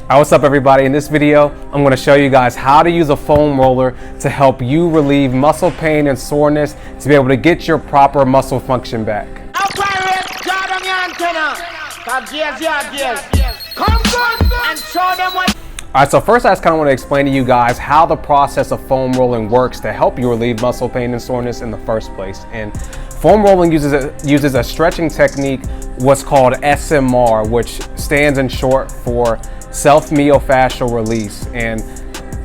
Alright, what's up everybody? In this video, I'm going to show you guys how to use a foam roller to help you relieve muscle pain and soreness to be able to get your proper muscle function back. Alright, so first I just kind of want to explain to you guys how the process of foam rolling works to help you relieve muscle pain and soreness in the first place. And foam rolling uses a stretching technique, what's called SMR, which stands in short for self-myofascial release. And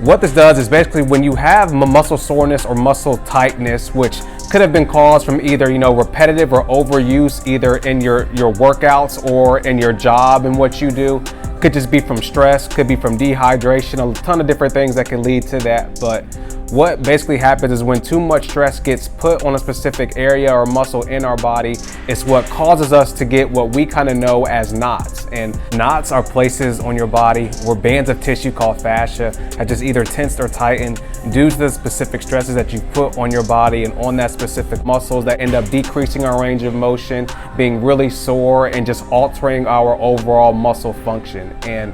what this does is basically when you have muscle soreness or muscle tightness, which could have been caused from either repetitive or overuse, either in your workouts or in your job and what you do. Could just be from stress, could be from dehydration, a ton of different things that can lead to that. But what basically happens is when too much stress gets put on a specific area or muscle in our body, it's what causes us to get what we kind of know as knots. And knots are places on your body where bands of tissue called fascia have just either tensed or tightened due to the specific stresses that you put on your body and on that specific muscles that end up decreasing our range of motion, being really sore, and just altering our overall muscle function. And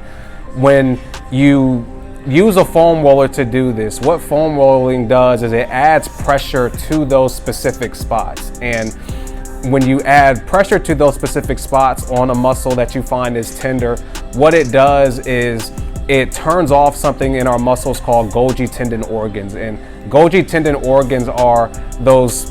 when you use a foam roller to do this, what foam rolling does is it adds pressure to those specific spots. And when you add pressure to those specific spots on a muscle that you find is tender, what it does is it turns off something in our muscles called Golgi tendon organs. And Golgi tendon organs are those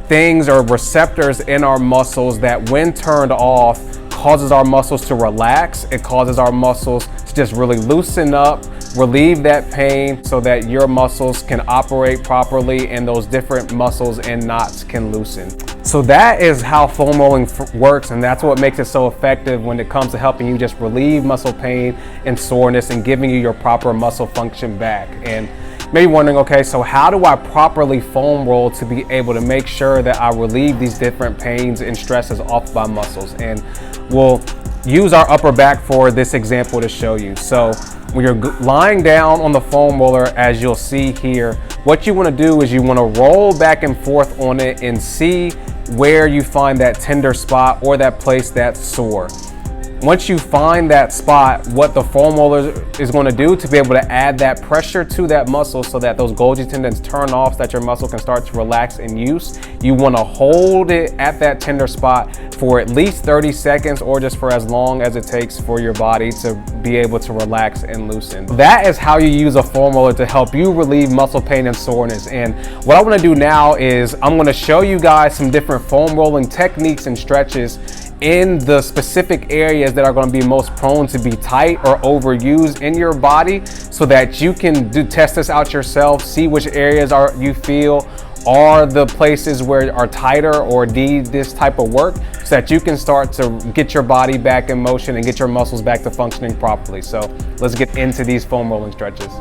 things or receptors in our muscles that when turned off causes our muscles to relax. It causes our muscles to just really loosen up, relieve that pain so that your muscles can operate properly and those different muscles and knots can loosen. So that is how foam rolling works, and that's what makes it so effective when it comes to helping you just relieve muscle pain and soreness and giving you your proper muscle function back. And maybe wondering, okay, so how do I properly foam roll to be able to make sure that I relieve these different pains and stresses off my muscles? And we'll use our upper back for this example to show you. So when you're lying down on the foam roller, as you'll see here, what you want to do is you want to roll back and forth on it and see where you find that tender spot or that place that's sore. Once you find that spot, what the foam roller is going to do to be able to add that pressure to that muscle so that those Golgi tendons turn off so that your muscle can start to relax and use, you want to hold it at that tender spot for at least 30 seconds or just for as long as it takes for your body to be able to relax and loosen. That is how you use a foam roller to help you relieve muscle pain and soreness. And what I want to do now is I'm going to show you guys some different foam rolling techniques and stretches in the specific areas that are going to be most prone to be tight or overused in your body so that you can test this out yourself, see which areas you feel are the places where are tighter or need this type of work so that you can start to get your body back in motion and get your muscles back to functioning properly. So let's get into these foam rolling stretches.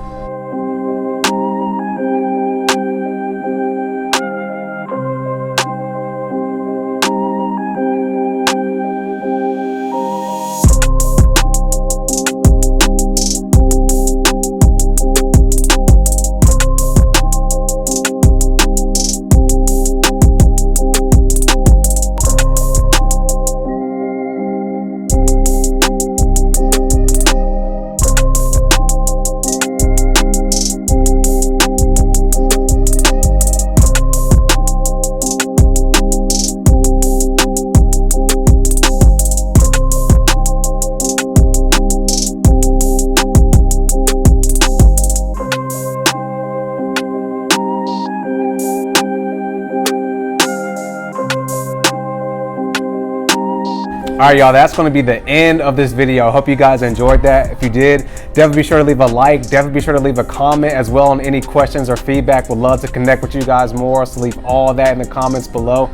All right, y'all, that's going to be the end of this video. I hope you guys enjoyed that. If you did, definitely be sure to leave a like, definitely be sure to leave a comment as well on any questions or feedback. Would love to connect with you guys more, so leave all that in the comments below.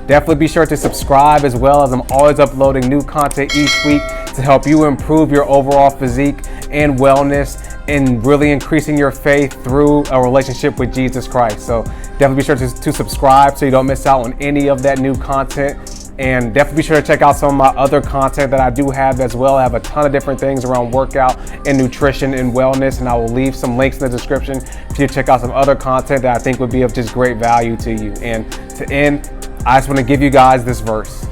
Definitely be sure to subscribe as well, as I'm always uploading new content each week to help you improve your overall physique and wellness and really increasing your faith through a relationship with Jesus Christ. So definitely be sure to subscribe so you don't miss out on any of that new content. And definitely be sure to check out some of my other content that I do have as well. I have a ton of different things around workout and nutrition and wellness, and I will leave some links in the description for you to check out some other content that I think would be of just great value to you. And to end, I just want to give you guys this verse.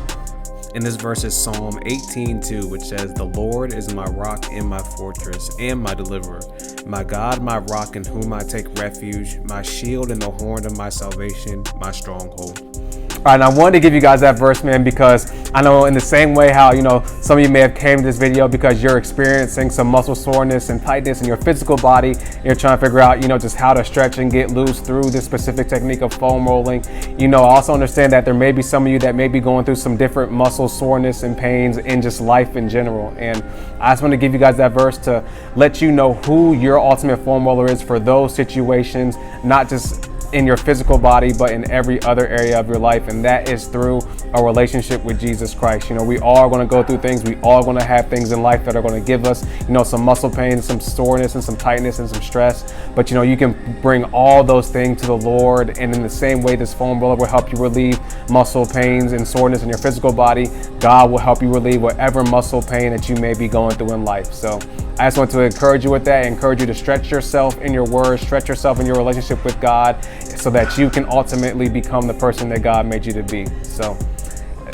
And this verse is Psalm 18:2, which says, "The Lord is my rock and my fortress and my deliverer, my God, my rock in whom I take refuge, my shield and the horn of my salvation, my stronghold." All right, and I wanted to give you guys that verse, man, because I know in the same way how, some of you may have came to this video because you're experiencing some muscle soreness and tightness in your physical body. And you're trying to figure out, just how to stretch and get loose through this specific technique of foam rolling. I also understand that there may be some of you that may be going through some different muscle soreness and pains in just life in general. And I just want to give you guys that verse to let you know who your ultimate foam roller is for those situations, not just in your physical body, but in every other area of your life, and that is through a relationship with Jesus Christ. We all are going to go through things. We all are going to have things in life that are going to give us, some muscle pain, some soreness, and some tightness, and some stress. But you can bring all those things to the Lord, and in the same way this foam roller will help you relieve muscle pains and soreness in your physical body, God will help you relieve whatever muscle pain that you may be going through in life. So I just want to encourage you with that, encourage you to stretch yourself in your words, stretch yourself in your relationship with God, so that you can ultimately become the person that God made you to be. So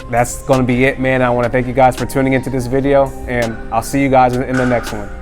that's going to be it, man. I want to thank you guys for tuning into this video, and I'll see you guys in the next one.